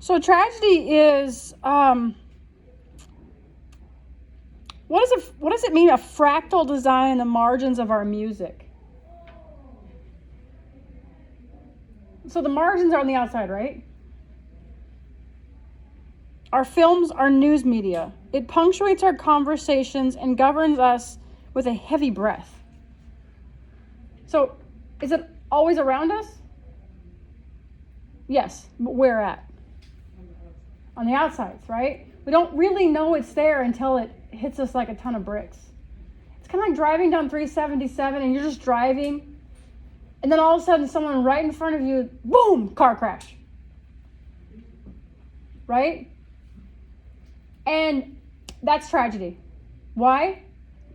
So tragedy is, what does it mean, a fractal design in the margins of our music? So the margins are on the outside, right? Our films are news media. It punctuates our conversations and governs us with a heavy breath. So is it always around us? Yes, but where at? On the outsides, right? We don't really know it's there until it hits us like a ton of bricks. It's kind of like driving down 377 and you're just driving, and then all of a sudden someone right in front of you, boom, car crash. Right? And that's tragedy. Why?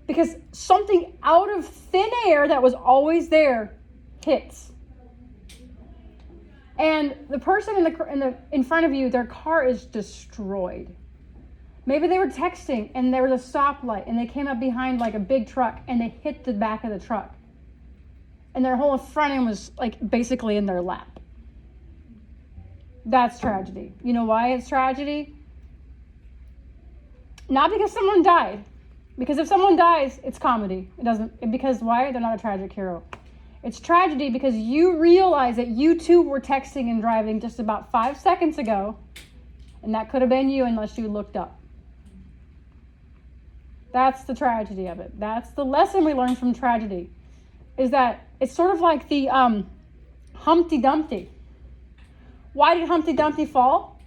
Because something out of thin air that was always there hits. And the person in front of you, their car is destroyed. Maybe they were texting and there was a stoplight and they came up behind like a big truck and they hit the back of the truck. And their whole front end was like basically in their lap. That's tragedy. You know why it's tragedy? Not because someone died. Because if someone dies, it's comedy. Because why? They're not a tragic hero. It's tragedy because you realize that you too were texting and driving just about 5 seconds ago, and that could have been you unless you looked up. That's the tragedy of it. That's the lesson we learn from tragedy, is that it's sort of like the Humpty Dumpty. Why did Humpty Dumpty fall?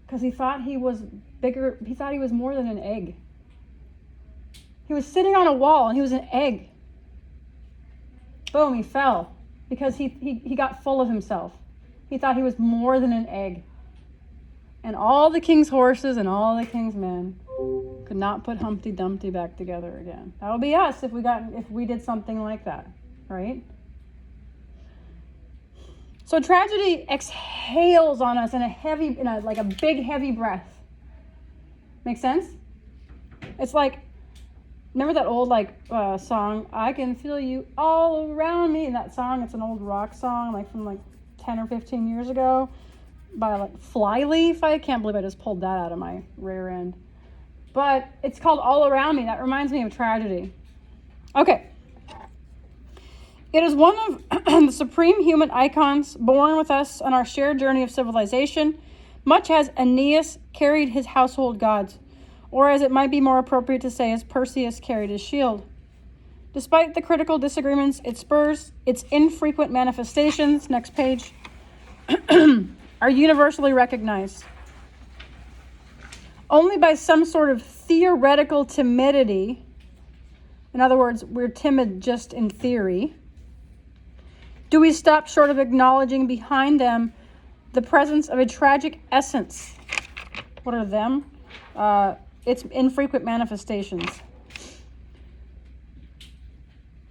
Because he thought he was bigger. He thought he was more than an egg. He was sitting on a wall and he was an egg. Boom, he fell because he got full of himself. He thought he was more than an egg. And all the king's horses and all the king's men could not put Humpty Dumpty back together again. That would be us if we did something like that, right? So tragedy exhales on us in a big heavy breath. Make sense? It's like, remember that old song, I Can Feel You All Around Me? That song, it's an old rock song from 10 or 15 years ago by Flyleaf. I can't believe I just pulled that out of my rear end. But it's called All Around Me. That reminds me of tragedy. Okay. It is one of the supreme human icons born with us on our shared journey of civilization, much as Aeneas carried his household gods, or as it might be more appropriate to say, as Perseus carried his shield. Despite the critical disagreements it spurs, its infrequent manifestations, next page, are universally recognized. Only by some sort of theoretical timidity, in other words, we're timid just in theory, do we stop short of acknowledging behind them the presence of a tragic essence. What are them? Its infrequent manifestations.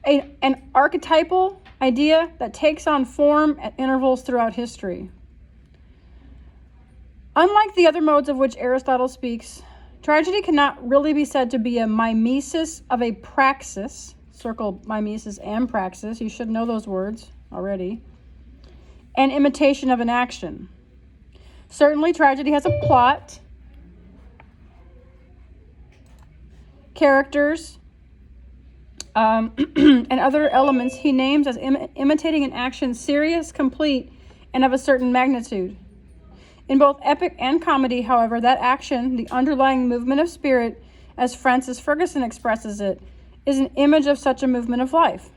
An archetypal idea that takes on form at intervals throughout history. Unlike the other modes of which Aristotle speaks, tragedy cannot really be said to be a mimesis of a praxis. Circle mimesis and praxis. You should know those words already. An imitation of an action. Certainly, tragedy has a plot, characters, and other elements he names as imitating an action serious, complete, and of a certain magnitude. In both epic and comedy, however, that action, the underlying movement of spirit, as Francis Ferguson expresses it, is an image of such a movement of life.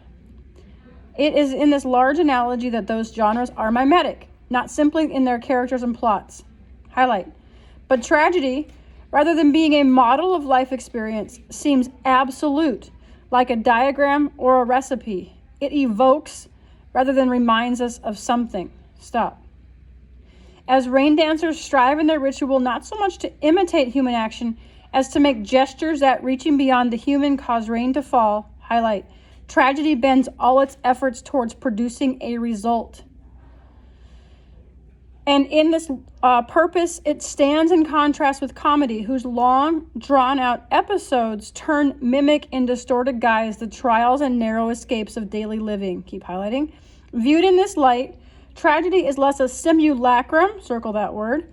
It is in this large analogy that those genres are mimetic, not simply in their characters and plots. Highlight. But tragedy, rather than being a model of life experience, seems absolute, like a diagram or a recipe. It evokes rather than reminds us of something. Stop. As rain dancers strive in their ritual not so much to imitate human action as to make gestures that, reaching beyond the human, cause rain to fall. Highlight. Tragedy bends all its efforts towards producing a result. And in this purpose, it stands in contrast with comedy, whose long, drawn-out episodes mimic in distorted guise the trials and narrow escapes of daily living. Keep highlighting. Viewed in this light, tragedy is less a simulacrum, circle that word,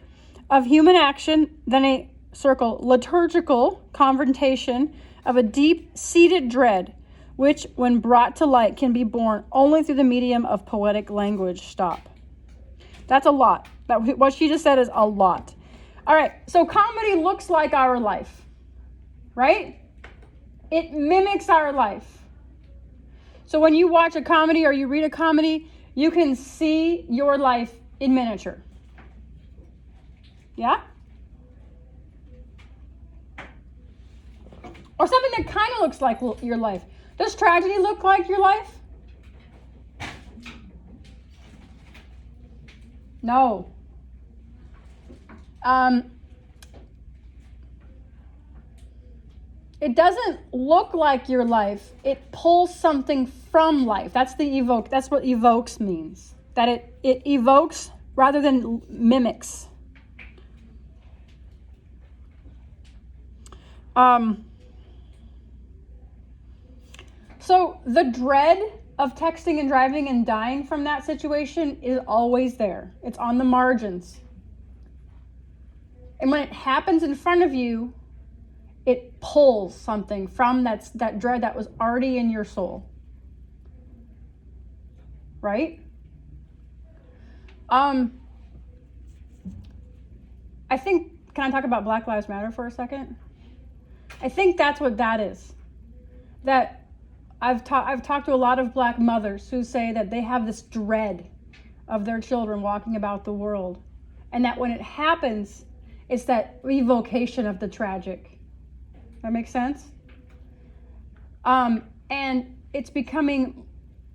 of human action than a, circle, liturgical confrontation of a deep-seated dread, which, when brought to light, can be borne only through the medium of poetic language. Stop. That's a lot. What she just said is a lot. All right, so comedy looks like our life, right? It mimics our life. So when you watch a comedy or you read a comedy, you can see your life in miniature. Yeah? Or something that kind of looks like your life. Does tragedy look like your life? No. It doesn't look like your life. It pulls something from life. That's the evoke. That's what evokes means. That it evokes rather than mimics. So the dread of texting and driving and dying from that situation is always there. It's on the margins. And when it happens in front of you, it pulls something from that dread that was already in your soul. Right? I think, can I talk about Black Lives Matter for a second? I think that's what that is. That I've talked to a lot of Black mothers who say that they have this dread of their children walking about the world. And that when it happens, it's that evocation of the tragic. That makes sense? And it's becoming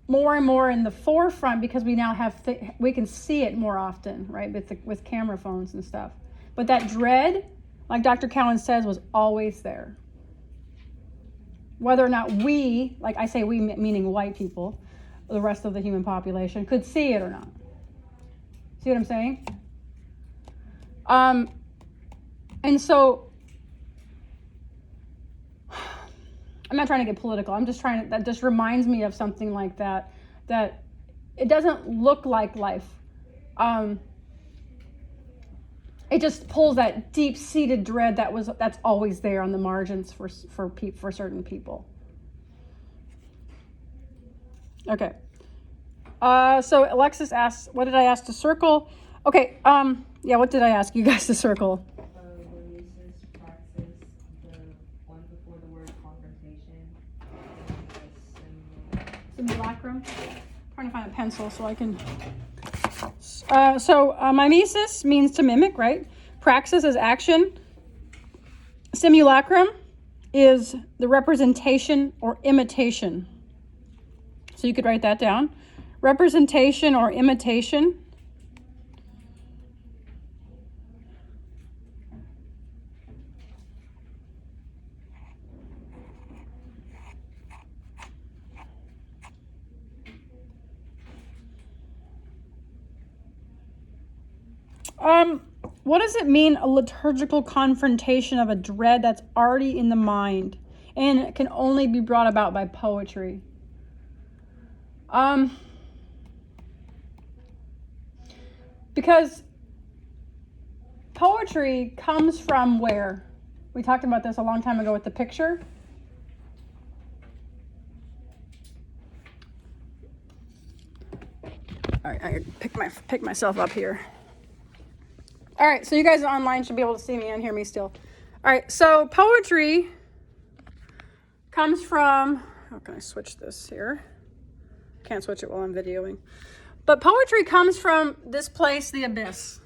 more and more in the forefront because we now have, we can see it more often, right? With camera phones and stuff. But that dread, like Dr. Cowan says, was always there. Whether or not we, like I say we meaning white people, the rest of the human population, could see it or not. See what I'm saying? And so, I'm not trying to get political. I'm just trying to, that just reminds me of something like that, that it doesn't look like life. It just pulls that deep-seated dread that's always there on the margins for certain people. Okay. So Alexis asks, what did I ask to circle? Okay. Yeah. What did I ask you guys to circle? The uses, praxis, the one before the word confrontation, and the Simulacrum. Trying to find a pencil so I can. Mimesis means to mimic, right? Praxis is action. Simulacrum is the representation or imitation. So you could write that down. Representation or imitation. What does it mean, a liturgical confrontation of a dread that's already in the mind and it can only be brought about by poetry? Because poetry comes from where? We talked about this a long time ago with the picture. All right, I pick myself up here. All right, so you guys online should be able to see me and hear me still. All right, so poetry comes from, how can I switch this here? Can't switch it while I'm videoing. But poetry comes from this place, the abyss.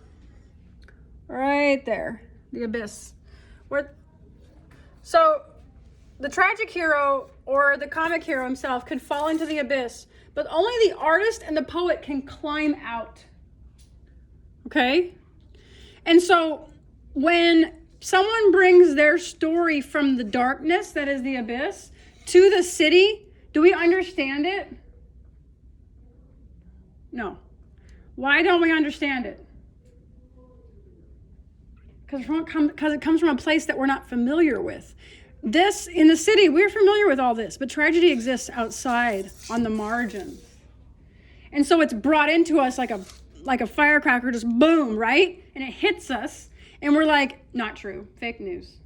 Right there, the abyss. So the tragic hero or the comic hero himself could fall into the abyss, but only the artist and the poet can climb out. Okay? And so when someone brings their story from the darkness, that is the abyss, to the city, do we understand it? No. Why don't we understand it? Because it comes from a place that we're not familiar with. This, in the city, we're familiar with all this, but tragedy exists outside on the margins. And so it's brought into us like a firecracker, just boom, right? And it hits us. And we're like, not true, fake news.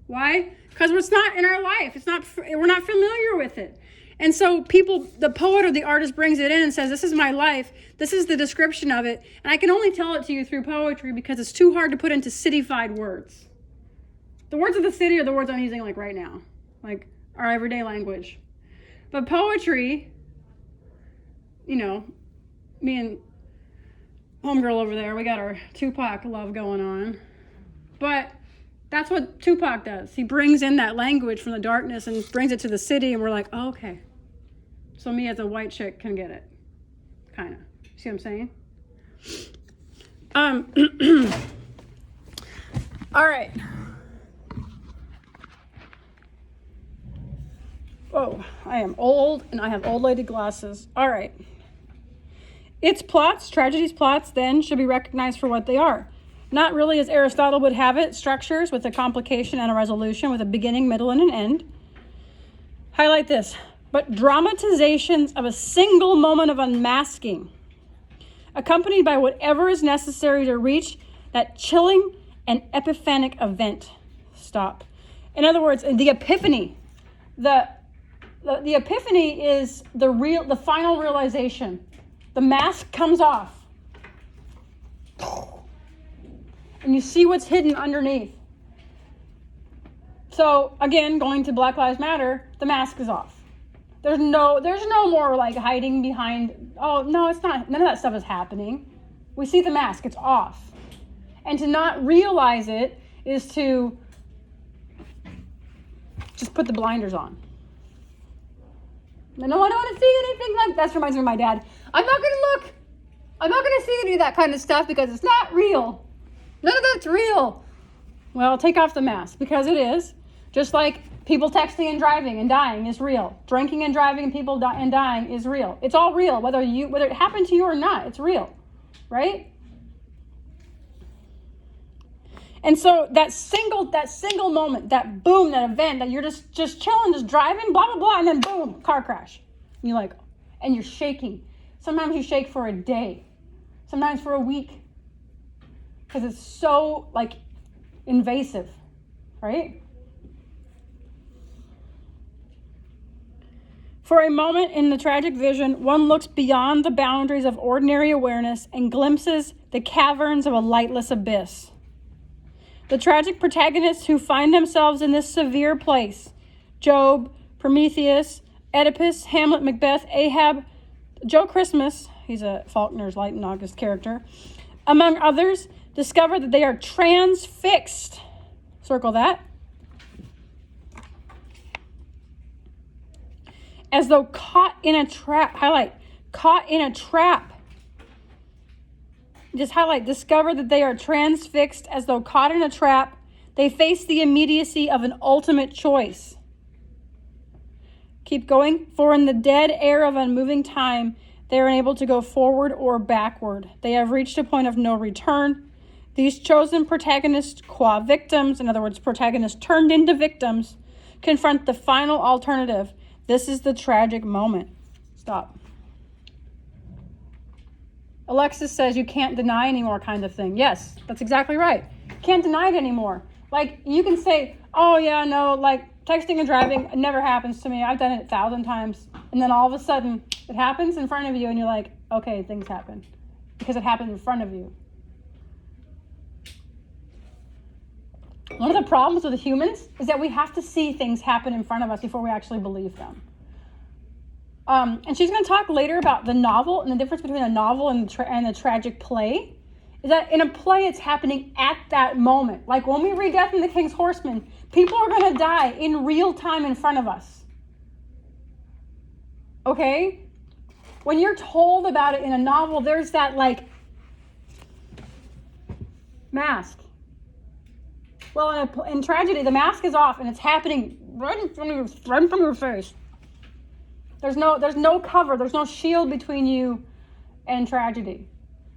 Why? Because it's not in our life. We're not familiar with it. And so the poet or the artist brings it in and says, this is my life. This is the description of it. And I can only tell it to you through poetry because it's too hard to put into cityfied words. The words of the city are the words I'm using like right now, like our everyday language. But poetry, you know, me and homegirl over there, we got our Tupac love going on. But that's what Tupac does. He brings in that language from the darkness and brings it to the city, and we're like, oh, okay. So me as a white chick can get it. Kind of. See what I'm saying? All right. Oh, I am old, and I have old lady glasses. All right. Its plots, tragedy's plots, then, should be recognized for what they are. Not really as Aristotle would have it, structures with a complication and a resolution with a beginning, middle, and an end. Highlight this. But dramatizations of a single moment of unmasking, accompanied by whatever is necessary to reach that chilling and epiphanic event. Stop. In other words, the epiphany. The epiphany is the final realization. The mask comes off. And you see what's hidden underneath. So again, going to Black Lives Matter, the mask is off. There's no more like hiding behind, oh no, it's not, none of that stuff is happening. We see the mask, it's off. And to not realize it is to just put the blinders on. No, I don't want to see anything like that. That reminds me of my dad. I'm not going to look. I'm not going to see any of that kind of stuff because it's not real. None of that's real. Well, take off the mask because it is. Just like people texting and driving and dying is real. Drinking and driving and people and dying is real. It's all real, whether it happened to you or not. It's real, right? And so that single moment, that boom, that event, that you're just chilling, just driving, blah, blah, blah, and then boom, car crash. And you're like, and you're shaking. Sometimes you shake for a day. Sometimes for a week. Because it's so, like, invasive, right? For a moment in the tragic vision, one looks beyond the boundaries of ordinary awareness and glimpses the caverns of a lightless abyss. The tragic protagonists who find themselves in this severe place, Job, Prometheus, Oedipus, Hamlet, Macbeth, Ahab, Joe Christmas, he's a Faulkner's Light and August character, among others, discover that they are transfixed. Circle that. As though caught in a trap. Highlight. Caught in a trap. Just highlight. Discover that they are transfixed as though caught in a trap. They face the immediacy of an ultimate choice. Keep going. For in the dead air of unmoving time, they are unable to go forward or backward. They have reached a point of no return. These chosen protagonists, qua victims, in other words, protagonists turned into victims, confront the final alternative. This is the tragic moment. Stop. Alexis says you can't deny anymore kind of thing. Yes, that's exactly right. Can't deny it anymore. Like, you can say, oh yeah, no, like texting and driving, it never happens to me. I've done it 1,000 times. And then all of a sudden, it happens in front of you and you're like, okay, things happen. Because it happened in front of you. One of the problems with humans is that we have to see things happen in front of us before we actually believe them. And she's going to talk later about the novel and the difference between a novel and the tragic play. Is that in a play, it's happening at that moment. Like when we read Death and the King's Horseman, people are going to die in real time in front of us. Okay? When you're told about it in a novel, there's that like mask. Well, in tragedy, the mask is off and it's happening right in front of your face. There's no cover. There's no shield between you and tragedy.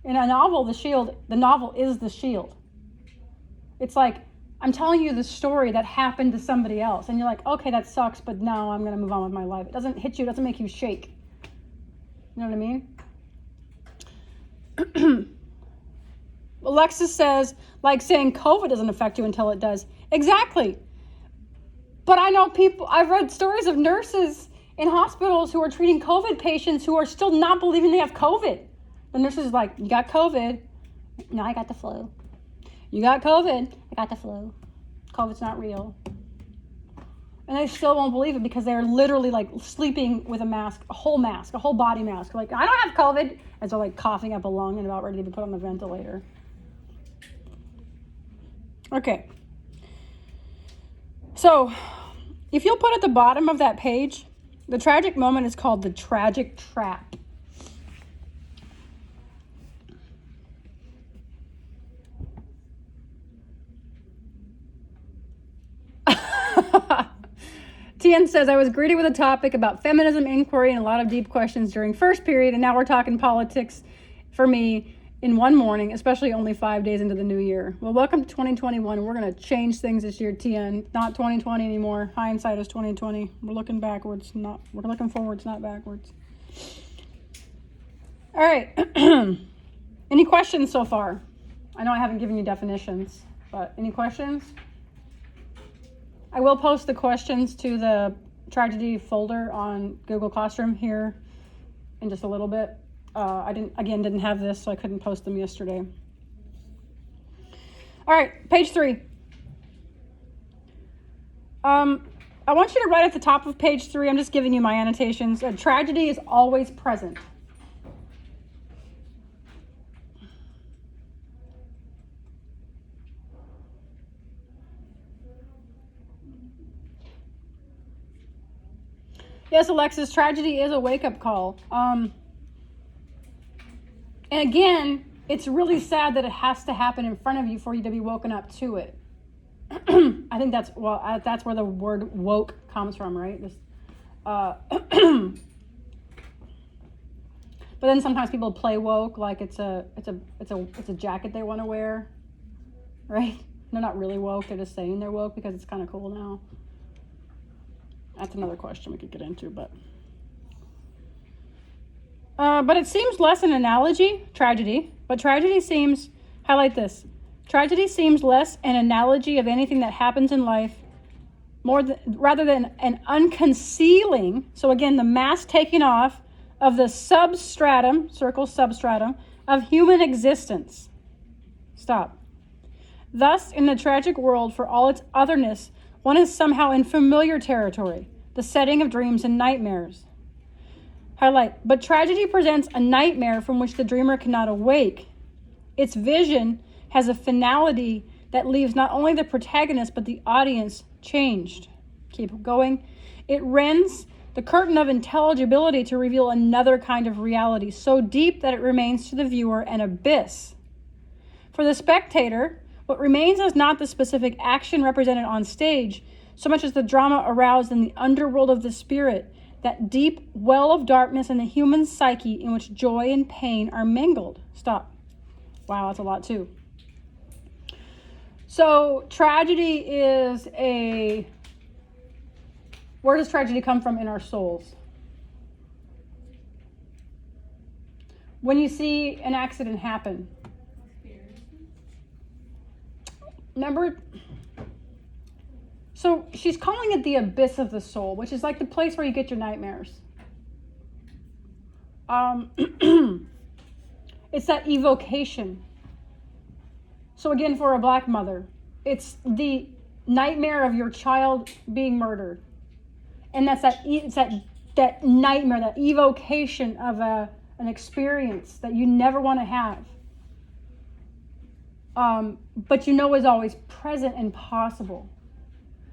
In a novel, the novel is the shield. It's like, I'm telling you the story that happened to somebody else. And you're like, okay, that sucks, but no, I'm going to move on with my life. It doesn't hit you. It doesn't make you shake. You know what I mean? Alexis says, like saying COVID doesn't affect you until it does. Exactly. But I know people, I've read stories of nurses in hospitals who are treating COVID patients who are still not believing they have COVID. The nurse is like, you got COVID. No, I got the flu. You got COVID. I got the flu. COVID's not real. And they still won't believe it because they're literally like sleeping with a mask, a whole body mask. Like, I don't have COVID. And so like coughing up a lung and about ready to be put on the ventilator. Okay. So if you'll put at the bottom of that page, the tragic moment is called the tragic trap. Tien says, I was greeted with a topic about feminism inquiry and a lot of deep questions during first period, and now we're talking politics for me in one morning, especially only 5 days into the new year. Well, welcome to 2021. We're going to change things this year, Tien. Not 2020 anymore. Hindsight is 2020. We're looking backwards, we're looking forwards, not backwards. All right. Any questions so far? I know I haven't given you definitions, but any questions? I will post the questions to the tragedy folder on Google Classroom here in just a little bit. I didn't have this, so I couldn't post them yesterday. All right, page 3. I want you to write at the top of page 3, I'm just giving you my annotations. A tragedy is always present. Yes, Alexis, tragedy is a wake-up call. And again, it's really sad that it has to happen in front of you for you to be woken up to it. I think that's where the word woke comes from, right? But then sometimes people play woke like it's a jacket they want to wear, right? They're not really woke, they're just saying they're woke because it's kind of cool now. That's another question we could get into, but it seems less an analogy, tragedy, but tragedy seems, highlight this, tragedy seems less an analogy of anything that happens in life rather than an unconcealing, so again, the mask taking off of the substratum, circle substratum, of human existence. Stop. Thus, in the tragic world, for all its otherness, one is somehow in familiar territory, the setting of dreams and nightmares. Highlight, but tragedy presents a nightmare from which the dreamer cannot awake. Its vision has a finality that leaves not only the protagonist but the audience changed. Keep going. It rends the curtain of intelligibility to reveal another kind of reality, so deep that it remains to the viewer an abyss. For the spectator, what remains is not the specific action represented on stage, so much as the drama aroused in the underworld of the spirit, that deep well of darkness in the human psyche in which joy and pain are mingled. Stop. Wow, that's a lot too. So tragedy is where does tragedy come from in our souls? When you see an accident happen, remember, so she's calling it the abyss of the soul, which is like the place where you get your nightmares. It's that evocation. So again, for a black mother, it's the nightmare of your child being murdered. And that's that nightmare, that evocation of an experience that you never want to have. But you know is always present and possible.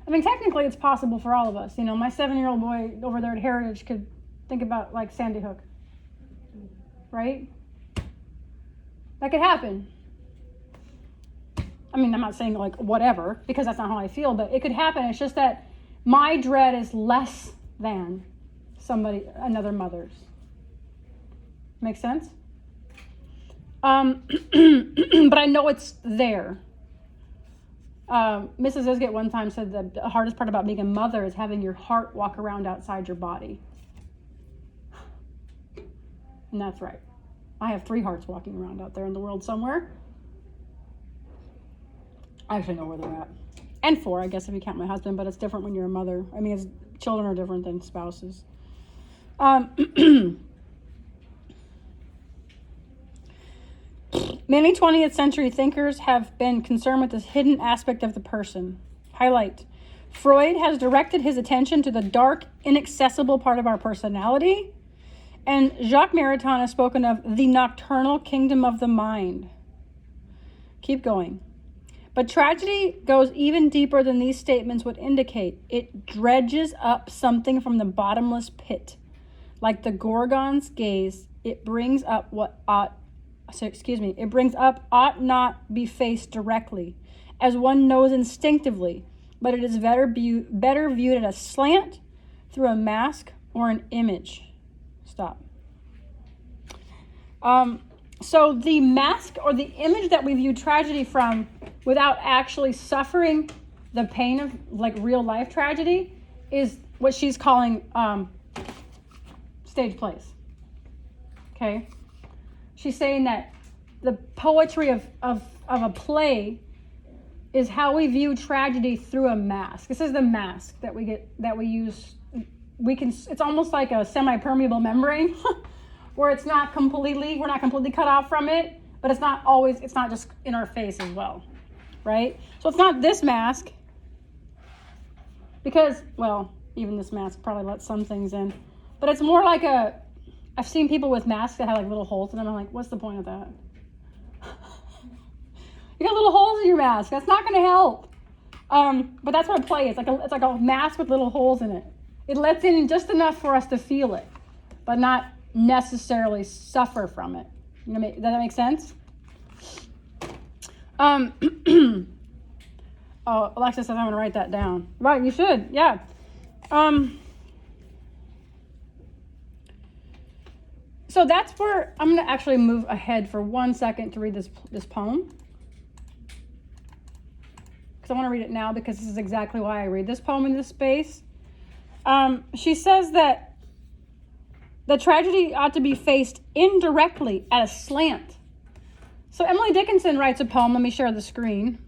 I mean, technically it's possible for all of us. You know, my 7-year-old boy over there at Heritage could think about like Sandy Hook, right? That could happen. I mean, I'm not saying like whatever, because that's not how I feel, but it could happen. It's just that my dread is less than another mother's. Make sense? But I know it's there. Mrs. Isgett one time said that the hardest part about being a mother is having your heart walk around outside your body. And that's right. I have 3 hearts walking around out there in the world somewhere. I actually know where they're at. And 4, I guess, if you count my husband, but it's different when you're a mother. I mean, children are different than spouses. Many 20th century thinkers have been concerned with this hidden aspect of the person. Highlight. Freud has directed his attention to the dark, inaccessible part of our personality, and Jacques Maritain has spoken of the nocturnal kingdom of the mind. Keep going. But tragedy goes even deeper than these statements would indicate. It dredges up something from the bottomless pit. Like the Gorgon's gaze, it brings up ought not be faced directly, as one knows instinctively, but it is better viewed at a slant, through a mask or an image. Stop. So the mask or the image that we view tragedy from without actually suffering the pain of like real life tragedy is what she's calling stage plays. Okay? She's saying that the poetry of a play is how we view tragedy through a mask. This is the mask that we use. It's almost like a semi-permeable membrane where we're not completely cut off from it, but it's not just in our face as well, right? So it's not this mask because, well, even this mask probably lets some things in, but it's more like I've seen people with masks that have like little holes in them. I'm like, what's the point of that? You got little holes in your mask. That's not going to help. But that's what a play is. It's like a mask with little holes in it. It lets in just enough for us to feel it, but not necessarily suffer from it. Does that make sense? Oh, Alexa says I'm going to write that down. Right, you should. Yeah. So that's where I'm going to actually move ahead for 1 second to read this poem. I want to read it now because this is exactly why I read this poem in this space. She says that the tragedy ought to be faced indirectly at a slant. So Emily Dickinson writes a poem. Let me share the screen.